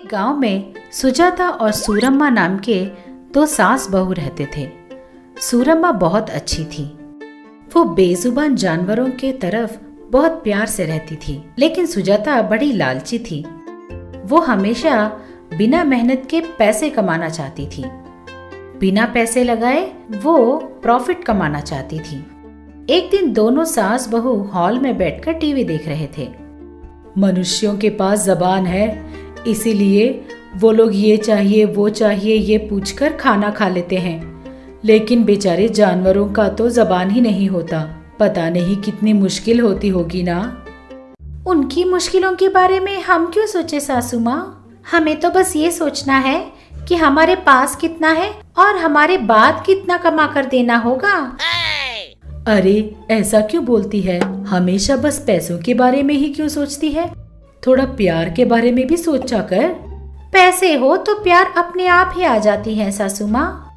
गांव में सुजाता और सूरम्मा नाम के दो सास बहू रहते थे। सूरम्मा बहुत अच्छी थी। वो बेजुबान जानवरों के तरफ बहुत प्यार से रहती थी, लेकिन सुजाता बड़ी लालची थी। वो हमेशा बिना मेहनत के पैसे कमाना चाहती थी। बिना पैसे लगाए वो प्रॉफिट कमाना चाहती थी। एक दिन दोनों सास बहू हॉल में बैठकर टीवी देख रहे थे। मनुष्यों के पास जबान है, इसीलिए वो लोग ये चाहिए वो चाहिए ये पूछकर खाना खा लेते हैं, लेकिन बेचारे जानवरों का तो जबान ही नहीं होता। पता नहीं कितनी मुश्किल होती होगी ना। उनकी मुश्किलों के बारे में हम क्यों सोचे सासू माँ? हमें तो बस ये सोचना है कि हमारे पास कितना है और हमारे बाद कितना कमा कर देना होगा। अरे ऐसा क्यों बोलती है? हमेशा बस पैसों के बारे में ही क्यों सोचती है? थोड़ा प्यार के बारे में भी सोचा कर। पैसे हो तो प्यार अपने आप ही आ जाती है सासू माँ।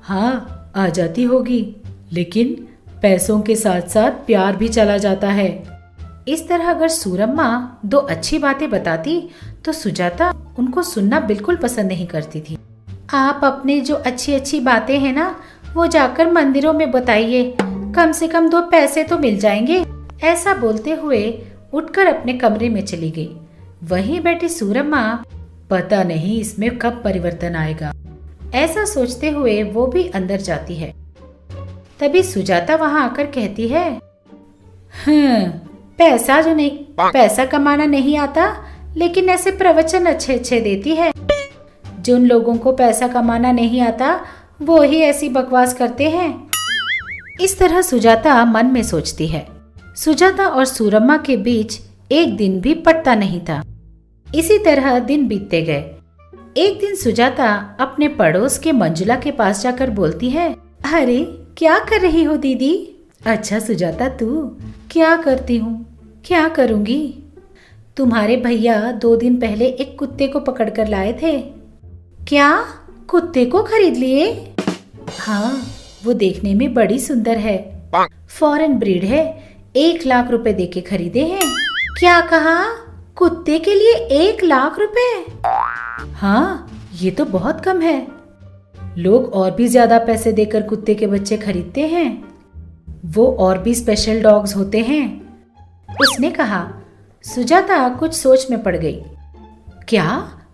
हाँ आ जाती होगी, लेकिन पैसों के साथ साथ प्यार भी चला जाता है। इस तरह अगर सूरम्मा दो अच्छी बातें बताती तो सुजाता उनको सुनना बिल्कुल पसंद नहीं करती थी। आप अपने जो अच्छी अच्छी बातें हैं ना, वो जाकर मंदिरों में बताइए, कम से कम दो पैसे तो मिल जाएंगे। ऐसा बोलते हुए उठकर अपने कमरे में चली गई। वहीं बैठी सूरम्मा पता नहीं इसमें कब परिवर्तन आएगा, ऐसा सोचते हुए वो भी अंदर जाती है। तभी सुजाता वहां आकर कहती है, पैसा कमाना नहीं आता, लेकिन ऐसे प्रवचन अच्छे अच्छे देती है। जिन लोगों को पैसा कमाना नहीं आता वो ही ऐसी बकवास करते हैं। इस तरह सुजाता मन में सोचती है। सुजाता और सूरम्मा के बीच एक दिन भी पटता नहीं था। इसी तरह दिन बीतते गए। एक दिन सुजाता अपने पड़ोस के मंजुला के पास जाकर बोलती है, अरे क्या कर रही हो दीदी? अच्छा सुजाता, तू क्या करती हूँ? क्या करूँगी? तुम्हारे भैया 2 दिन पहले एक कुत्ते को पकड़ कर लाए थे। क्या कुत्ते को खरीद लिए? हाँ, वो देखने में बड़ी सुंदर है। फॉरेन ब्रीड है। 1 लाख रुपए देके खरीदे हैं। क्या कहा? कुत्ते के लिए 1 लाख रुपए? हाँ, ये तो बहुत कम है। लोग और भी ज्यादा पैसे देकर कुत्ते के बच्चे खरीदते हैं। वो और भी स्पेशल डॉग्स होते हैं, उसने कहा। सुजाता कुछ सोच में पड़ गई। क्या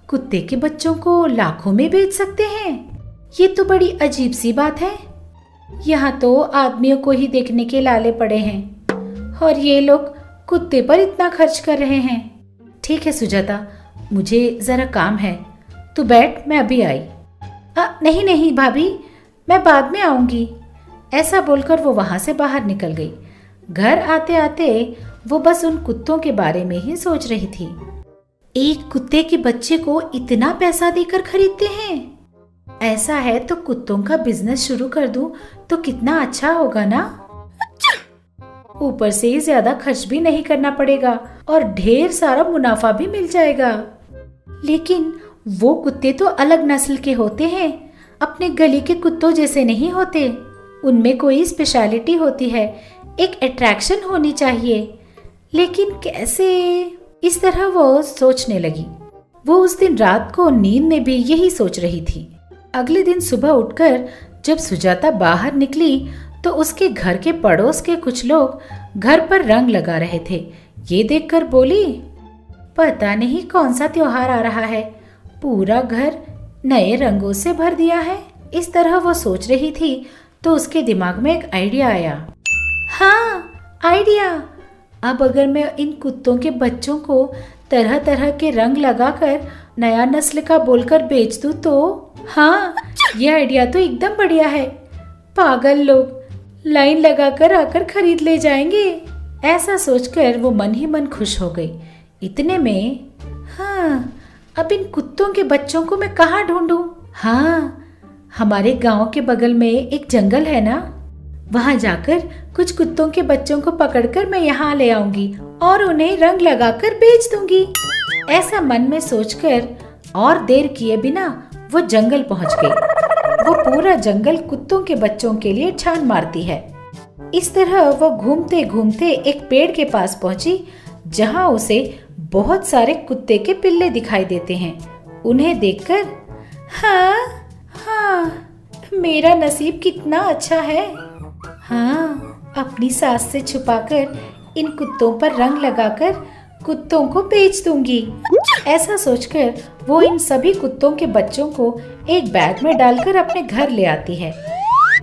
कुत्ते के बच्चों को लाखों में बेच सकते हैं? ये तो बड़ी अजीब सी बात है। यहाँ तो आदमियों को ही देखने के लाले पड़े हैं और ये लोग कुत्ते पर इतना खर्च कर रहे हैं। ठीक है सुजाता, मुझे जरा काम है, तू बैठ, मैं अभी आई। नहीं भाभी, मैं बाद में आऊंगी। ऐसा बोलकर वो वहां से बाहर निकल गई। घर आते आते वो बस उन कुत्तों के बारे में ही सोच रही थी। एक कुत्ते के बच्चे को इतना पैसा देकर खरीदते हैं। ऐसा है तो कुत्तों का बिजनेस शुरू कर दूं तो कितना अच्छा होगा ना। ऊपर से ज्यादा खर्च भी नहीं करना पड़ेगा और ढेर सारा मुनाफा भी मिल जाएगा। लेकिन वो कुत्ते तो अलग नस्ल के होते हैं, अपने गली के कुत्तों जैसे नहीं होते। उनमें कोई स्पेशलिटी होती है, एक अट्रैक्शन होनी चाहिए। लेकिन कैसे? इस तरह वो सोचने लगी। वो उस दिन रात को नींद में भी यही सोच रही थी। अगले दिन सुबह उठकर जब सुजाता बाहर निकली तो उसके घर के पड़ोस के कुछ लोग घर पर रंग लगा रहे थे। ये देखकर बोली, पता नहीं कौन सा त्योहार आ रहा है, पूरा घर नए रंगों से भर दिया है। इस तरह वो सोच रही थी तो उसके दिमाग में एक आइडिया आया। हाँ, आइडिया। अब अगर मैं इन कुत्तों के बच्चों को तरह तरह के रंग लगाकर नया नस्ल का बोलकर बेच दूं तो हाँ, ये आइडिया तो एकदम बढ़िया है। पागल लोग लाइन लगाकर आकर खरीद ले जाएंगे। ऐसा सोचकर वो मन ही मन खुश हो गई। इतने में हाँ, अब इन कुत्तों के बच्चों को मैं कहाँ ढूंढूं? हाँ, हमारे गांव के बगल में एक जंगल है ना, वहां जाकर कुछ कुत्तों के बच्चों को पकड़कर मैं यहाँ ले आऊंगी और उन्हें रंग लगाकर बेच दूंगी। ऐसा मन में सोचकर और देर किए बिना वो जंगल पहुंच गई। वो पूरा जंगल कुत्तों के बच्चों के लिए छान मारती है। इस तरह वो घूमते घूमते एक पेड़ के पास पहुंची, जहां उसे बहुत सारे कुत्ते के पिल्ले दिखाई देते हैं। उन्हें देखकर, हाँ हाँ, मेरा नसीब कितना अच्छा है। हाँ, अपनी सास से छुपाकर इन कुत्तों पर रंग लगाकर कुत्तों को बेच दूंगी। ऐसा सोचकर वो इन सभी कुत्तों के बच्चों को एक बैग में डालकर अपने घर ले आती है।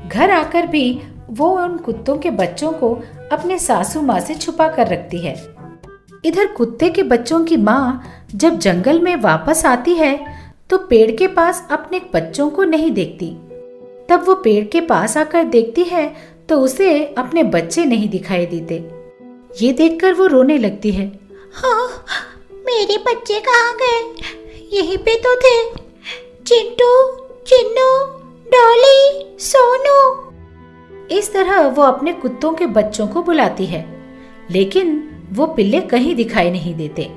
घर आकर भी वो उन कुत्तों के बच्चों को अपने सासू माँ से छुपा कर रखती है। इधर कुत्ते के बच्चों की माँ जब जंगल में वापस आती है तो पेड़ के पास अपने बच्चों को नहीं देखती। तब वो पेड़ के पास आकर देखती है तो उसे अपने बच्चे नहीं दिखाई देते। ये देखकर वो रोने लगती है। हाँ, मेरे बच्चे कहाँ गए? यहीं पे तो थे। चिंटू, चिन्नू, डॉली, सोनू। इस तरह वो अपने कुत्तों के बच्चों को बुलाती है, लेकिन वो पिल्ले कहीं दिखाई नहीं देते।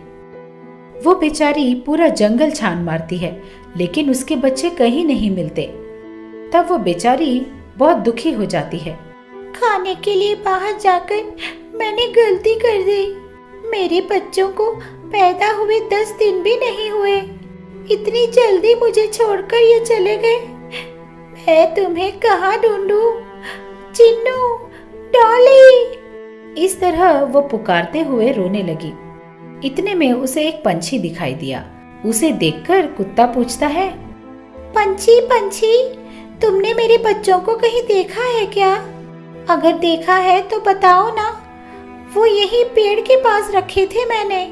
वो बेचारी पूरा जंगल छान मारती है, लेकिन उसके बच्चे कहीं नहीं मिलते। तब वो बेचारी बहुत दुखी हो जाती है। खाने के लिए बाहर जाकर मैंने गलती कर दी। मेरे बच्चों को पैदा हुए 10 दिन भी नहीं हुए। इतनी जल्दी मुझे छोड़कर ये चले गए। मैं तुम्हें कहाँ ढूंढूं? चिन्नू, डॉली। इस तरह वो पुकारते हुए रोने लगी। इतने में उसे एक पंछी दिखाई दिया। उसे देखकर कुत्ता पूछता है, पंछी, पंछी, तुमने मेरे बच्चों को कहीं देखा है क्या? अगर देखा है तो बताओ ना। वो यही पेड़ के पास रखे थे मैंने।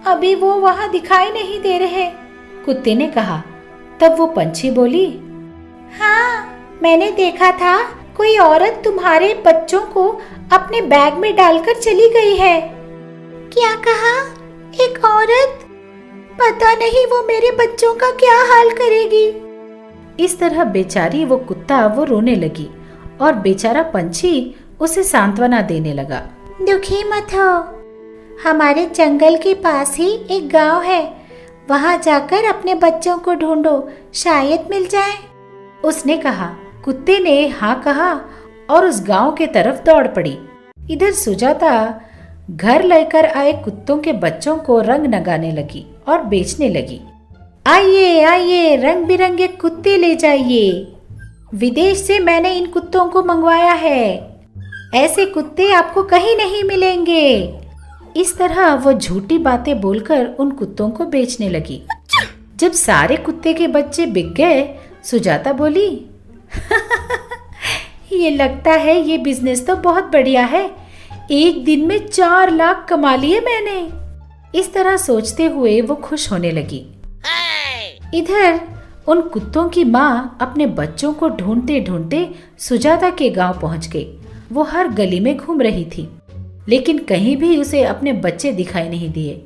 अभी वो वहाँ दिखाई नहीं दे रहे। कुत्ते ने कहा। तब वो पंछी बोली, हाँ, मैंने देखा था। कोई औरत तुम्हारे बच्चों को अपने बैग में डालकर चली गई है। क्या कहा? एक औरत? पता नहीं वो मेरे बच्चों का क्या हाल करेगी। इस तरह बेचारी वो कुत्ता वो रोने लगी और बेचारा पंछी उसे सांत्वना देने लगा। दुखी मत हो, हमारे जंगल के पास ही एक गांव है। वहां जाकर अपने बच्चों को ढूंढो, शायद मिल जाए। उसने कहा। कुत्ते ने हाँ कहा और उस गांव के तरफ दौड़ पड़ी। इधर सुजाता घर लेकर आए कुत्तों के बच्चों को रंग लगाने लगी और बेचने लगी। आइए आइए, रंग बिरंगे कुत्ते ले जाइए। विदेश से मैंने इन कुत्तों को मंगवाया है। ऐसे कुत्ते आपको कहीं नहीं मिलेंगे। इस तरह वो झूठी बातें बोलकर उन कुत्तों को बेचने लगी। जब सारे कुत्ते के बच्चे बिक गए, सुजाता बोली, ये लगता है ये बिजनेस तो बहुत बढ़िया है। एक दिन में 4 लाख कमा लिए मैंने। इस तरह सोचते हुए वो खुश होने लगी। इधर उन कुत्तों की माँ अपने बच्चों को ढूंढते ढूंढते सुजाता के गांव पहुंच गई। वो हर गली में घूम रही थी, लेकिन कहीं भी उसे अपने बच्चे दिखाई नहीं दिए।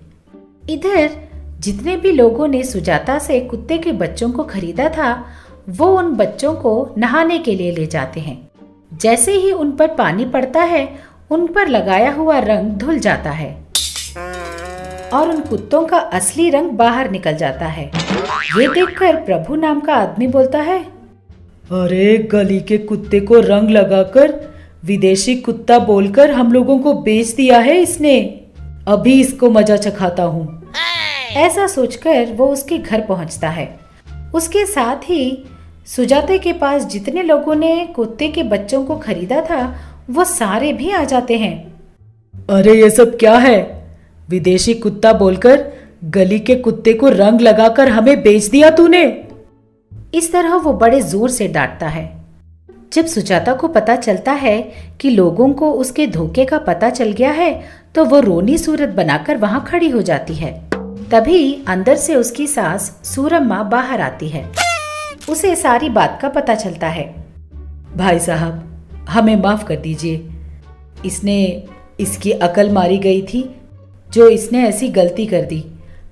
इधर जितने भी लोगों ने सुजाता से कुत्ते के बच्चों को खरीदा था, वो उन बच्चों को नहाने के लिए ले जाते हैं। जैसे ही उन पर पानी पड़ता है, उन पर लगाया हुआ रंग धुल जाता है और उन कुत्तों का असली रंग बाहर निकल जाता है। ये देखकर प्रभु नाम का आदमी बोलता है, अरे गली के कुत्ते को रंग लगाकर विदेशी कुत्ता बोलकर हम लोगों को बेच दिया है इसने। अभी इसको मजा चखाता हूँ। ऐसा सोचकर वो उसके घर पहुँचता है। उसके साथ ही सुजाते के पास जितने लोगों ने कुत्ते के बच्चों को खरीदा था, वो सारे भी आ जाते हैं। अरे ये सब क्या है? विदेशी कुत्ता बोलकर गली के कुत्ते को रंग लगाकर हमें बेच दिया तूने। इस तरह वो बड़े जोर से डांटता है। जब सुजाता को पता चलता है कि लोगों को उसके धोखे का पता चल गया है, तो वो रोनी सूरत बनाकर वहां खड़ी हो जाती है। तभी अंदर से उसकी सास सूरम्मा बाहर आती है। उसे सारी बात का पता चलता है। भाई साहब, हमें माफ कर दीजिए। इसकी अकल मारी गई थी जो इसने ऐसी गलती कर दी।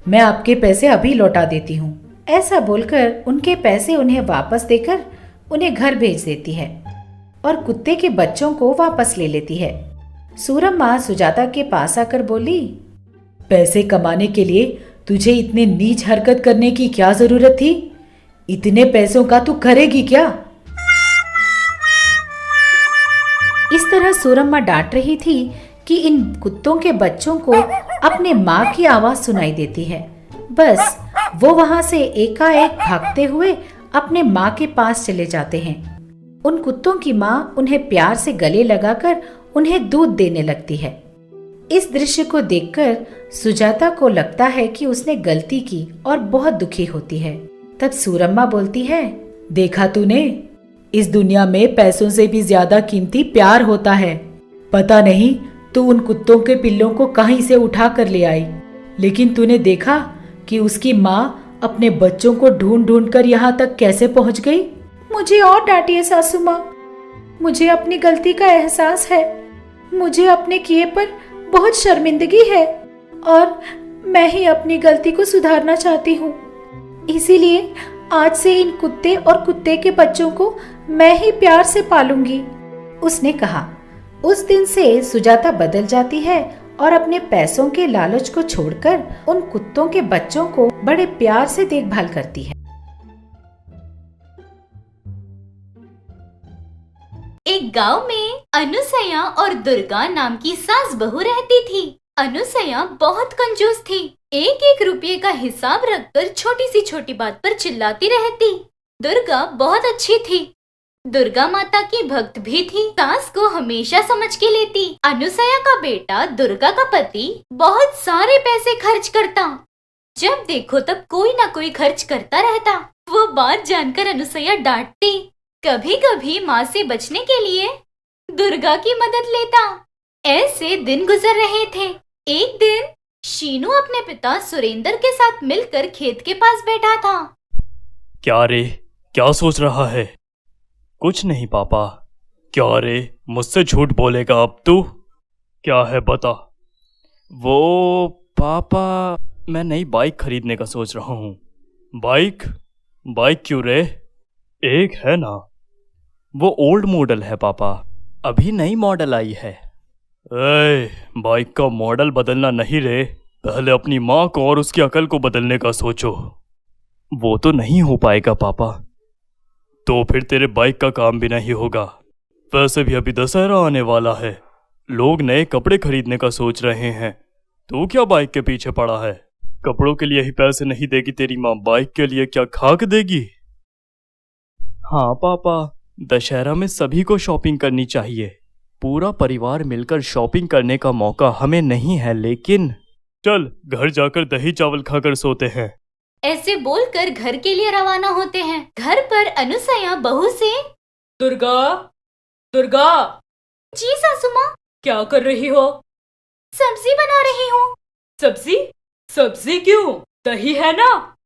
मैं आपके पैसे अभी लौटा देती हूँ। ऐसा बोलकर उनके पैसे उन्हें वापस देकर उन्हें घर भेज देती है और कुत्ते के बच्चों को वापस ले लेती है। सूरम्मा सुजाता के पास आकर बोली, पैसे कमाने के लिए तुझे इतने नीच हरकत करने की क्या जरूरत थी? इतने पैसों का तू करेगी क्या? इस तरह सूरम्मा डांट रही थी कि इन कुत्तों के बच्चों को अपने माँ की आवाज सुनाई देती है। बस वो वहां से एकाएक भागते हुए अपने माँ के पास चले जाते हैं। उन कुत्तों की माँ उन्हें प्यार से गले लगाकर उन्हें दूध देने लगती है। इस दृश्य को देखकर सुजाता को लगता है कि उसने गलती की और बहुत दुखी होती है। तब सूरम्मा बोलती है, देखा तूने, इस दुनिया में पैसों से भी ज्यादा कीमती प्यार होता है। पता नहीं तू उन कुत्तों के पिल्लों को कहीं से उठा कर ले आई, लेकिन तूने देखा कि उसकी माँ अपने बच्चों को ढूंढ ढूंढ कर यहाँ तक कैसे पहुँच गई। मुझे और डांटिए सासू माँ, मुझे अपनी गलती का एहसास है। मुझे अपने किए पर बहुत शर्मिंदगी है और मैं ही अपनी गलती को सुधारना चाहती हूँ। इसीलिए आज से इन कुत्ते और कुत्ते के बच्चों को मैं ही प्यार से पालूंगी, उसने कहा। उस दिन से सुजाता बदल जाती है और अपने पैसों के लालच को छोड़कर उन कुत्तों के बच्चों को बड़े प्यार से देखभाल करती है। एक गांव में अनुसया और दुर्गा नाम की सास बहू रहती थी। अनुसया बहुत कंजूस थी। एक एक रुपये का हिसाब रखकर छोटी सी छोटी बात पर चिल्लाती रहती। दुर्गा बहुत अच्छी थी। दुर्गा माता की भक्त भी थी। सास को हमेशा समझ के लेती। अनुसया का बेटा दुर्गा का पति बहुत सारे पैसे खर्च करता। जब देखो तब कोई ना कोई खर्च करता रहता। वो बात जानकर अनुसया डांटती। कभी कभी माँ से बचने के लिए दुर्गा की मदद लेता। ऐसे दिन गुजर रहे थे। एक दिन शीनू अपने पिता सुरेंद्र के साथ मिलकर खेत के पास बैठा था। क्या रे, क्या सोच रहा है? कुछ नहीं पापा। क्या रे, मुझसे झूठ बोलेगा अब तू? क्या है बता। वो पापा, मैं नई बाइक खरीदने का सोच रहा हूँ। बाइक? बाइक क्यों रे? एक है ना, वो ओल्ड मॉडल है पापा, अभी नई मॉडल आई है। बाइक का मॉडल बदलना नहीं रे, पहले अपनी माँ को और उसकी अकल को बदलने का सोचो। वो तो नहीं हो पाएगा पापा। तो फिर तेरे बाइक का काम भी नहीं होगा। वैसे भी अभी दशहरा आने वाला है, लोग नए कपड़े खरीदने का सोच रहे हैं। तू क्या बाइक के पीछे पड़ा है? कपड़ों के लिए ही पैसे नहीं देगी तेरी माँ, बाइक के लिए क्या खाक देगी? हाँ पापा, दशहरा में सभी को शॉपिंग करनी चाहिए। पूरा परिवार मिलकर शॉपिंग करने का मौका हमें नहीं है, लेकिन चल घर जाकर दही चावल खाकर सोते हैं। ऐसे बोलकर घर के लिए रवाना होते हैं। घर पर अनुसया बहू से, दुर्गा, दुर्गा, जी सासू माँ, क्या कर रही हो? सब्जी बना रही हूँ। सब्जी? सब्जी क्यों? दही है ना,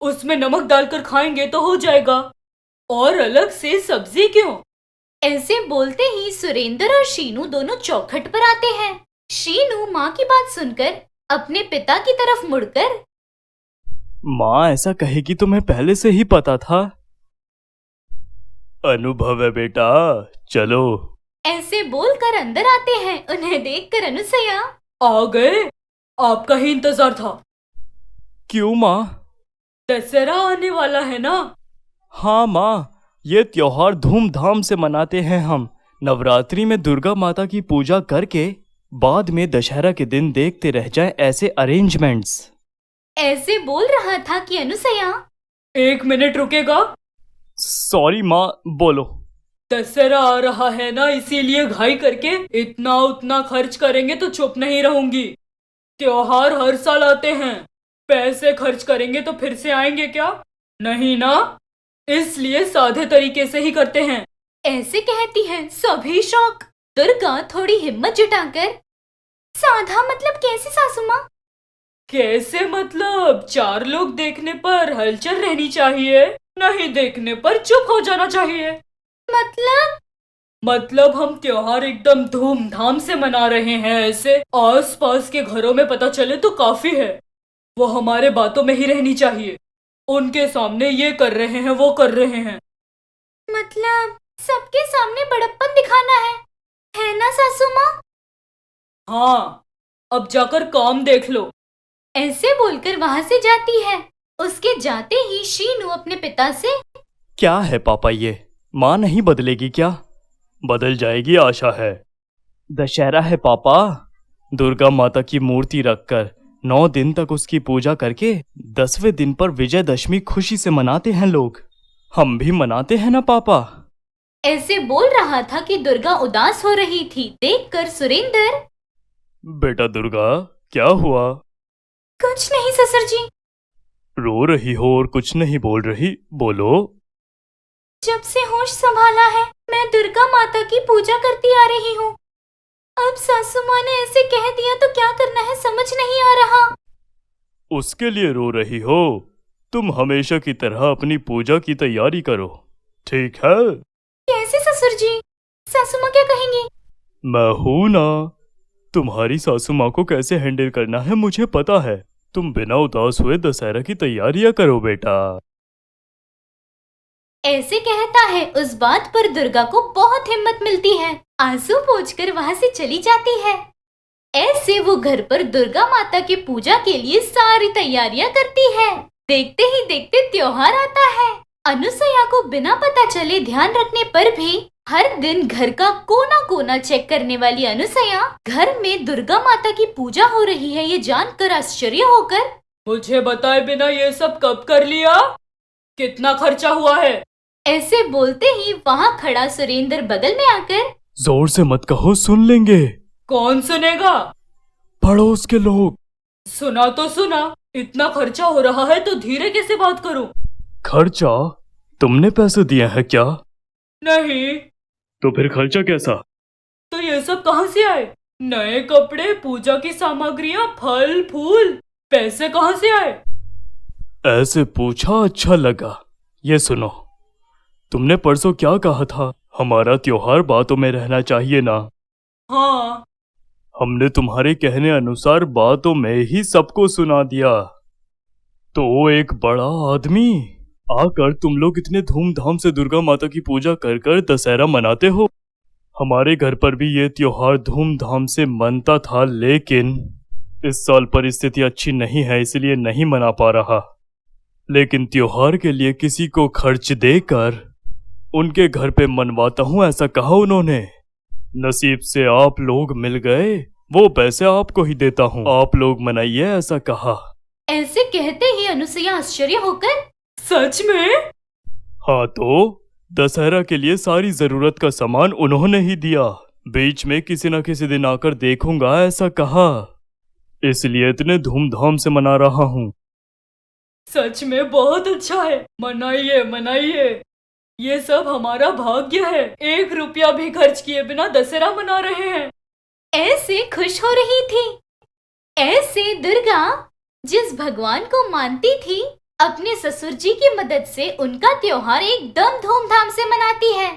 उसमें नमक डालकर खाएंगे तो हो जाएगा। और अलग से सब्जी क्यों? ऐसे बोलते ही सुरेंद्र और शीनू दोनों चौखट पर आते हैं। शीनू माँ की बात सुनकर अपने पिता की तरफ मुड़कर, माँ ऐसा कहेगी तो मैं पहले से ही पता था। अनुभव है बेटा, चलो। ऐसे बोलकर अंदर आते हैं। उन्हें देखकर अनुसया, आ गए, आपका ही इंतजार था। क्यों माँ? दशहरा आने वाला है ना। हाँ माँ, ये त्योहार धूमधाम से मनाते हैं हम। नवरात्रि में दुर्गा माता की पूजा करके बाद में दशहरा के दिन देखते रह जाएं ऐसे अरेंजमेंट्स। ऐसे बोल रहा था कि अनुसया, 1 मिनट रुकेगा? सॉरी माँ, बोलो। दशहरा आ रहा है ना, इसीलिए घाई करके इतना उतना खर्च करेंगे तो चुप नहीं रहूंगी। त्योहार हर साल आते हैं, पैसे खर्च करेंगे तो फिर से आएंगे क्या? नहीं ना, इसलिए सादे तरीके से ही करते हैं। ऐसे कहती हैं सभी शौक। दुर्गा थोड़ी हिम्मत जुटाकर, साधा मतलब कैसे सासू माँ? कैसे मतलब? 4 लोग देखने पर हलचल रहनी चाहिए, नहीं देखने पर चुप हो जाना चाहिए। मतलब हम त्योहार एकदम धूमधाम से मना रहे हैं, ऐसे आस पास के घरों में पता चले तो काफी है। वो हमारे बातों में ही रहनी चाहिए, उनके सामने ये कर रहे हैं वो कर रहे हैं। मतलब सबके सामने बड़प्पन दिखाना है ना सासू माँ? हाँ, अब जाकर काम देख लो। ऐसे बोलकर वहाँ से जाती है। उसके जाते ही शीनू अपने पिता से, क्या है पापा ये, माँ नहीं बदलेगी क्या? बदल जाएगी आशा है। दशहरा है पापा, दुर्गा माता की मूर्ति रखकर 9 दिन तक उसकी पूजा करके 10वें दिन पर विजयदशमी खुशी से मनाते हैं लोग। हम भी मनाते हैं ना पापा। ऐसे बोल रहा था कि दुर्गा उदास हो रही थी। देखकर सुरेंद्र, बेटा दुर्गा, क्या हुआ? कुछ नहीं ससुर जी। रो रही हो और कुछ नहीं बोल रही, बोलो। जब से होश संभाला है मैं दुर्गा माता की पूजा करती आ रही हूँ। अब सासू माँ ने ऐसे कह दिया तो क्या करना है समझ नहीं आ रहा। उसके लिए रो रही हो? तुम हमेशा की तरह अपनी पूजा की तैयारी करो, ठीक है? कैसे ससुर जी? सासू माँ क्या कहेंगी? मैं हूं ना। तुम्हारी सासू माँ को कैसे हैंडल करना है मुझे पता है। तुम बिना उदास हुए दशहरा की तैयारियां करो बेटा। ऐसे कहता है। उस बात पर दुर्गा को बहुत हिम्मत मिलती है। आंसू पोंछकर वहाँ से चली जाती है। ऐसे वो घर पर दुर्गा माता की पूजा के लिए सारी तैयारियां करती है। देखते ही देखते त्योहार आता है। अनुसुईया को बिना पता चले ध्यान रखने पर भी हर दिन घर का कोना कोना चेक करने वाली अनुसुईया घर में दुर्गा माता की पूजा हो रही है ये जानकर आश्चर्य होकर, मुझे बताए बिना ये सब कब कर लिया? कितना खर्चा हुआ है? ऐसे बोलते ही वहाँ खड़ा सुरेंद्र बगल में आकर, जोर से मत कहो, सुन लेंगे। कौन सुनेगा? पड़ोस के लोग। सुना तो सुना, इतना खर्चा हो रहा है तो धीरे कैसे बात करूं? खर्चा? तुमने पैसे दिए हैं क्या? नहीं। तो फिर खर्चा कैसा? तो ये सब कहाँ से आए? नए कपड़े, पूजा की सामग्रियाँ, फल फूल, पैसे कहाँ से आए? ऐसे पूछा अच्छा लगा। ये सुनो, तुमने परसों क्या कहा था? हमारा त्योहार बातों में रहना चाहिए ना? हाँ। हमने तुम्हारे कहने अनुसार बातों में ही सबको सुना दिया। तो एक बड़ा आदमी आकर तुम लोग इतने धूमधाम से दुर्गा माता की पूजा कर कर दशहरा मनाते हो। हमारे घर पर भी ये त्योहार धूमधाम से मनता था, लेकिन इस साल परिस्थिति अच्छी नहीं है इसलिए नहीं मना पा रहा। लेकिन त्योहार के लिए किसी को खर्च देकर उनके घर पे मनवाता हूँ, ऐसा कहा उन्होंने। नसीब से आप लोग मिल गए, वो पैसे आपको ही देता हूँ, आप लोग मनाइए, ऐसा कहा। ऐसे कहते ही अनुसुईया आश्चर्य होकर, सच में? हाँ तो दशहरा के लिए सारी जरूरत का सामान उन्होंने ही दिया। बीच में किसी न किसी दिन आकर देखूंगा, ऐसा कहा। इसलिए इतने धूमधाम से मना रहा हूँ। सच में बहुत अच्छा है, मनाइए मनाइए। ये सब हमारा भाग्य है, 1 रुपया भी खर्च किए बिना दशहरा मना रहे हैं। ऐसे खुश हो रही थी। ऐसे दुर्गा जिस भगवान को मानती थी, अपने ससुर जी की मदद से उनका त्योहार एकदम धूमधाम से मनाती है।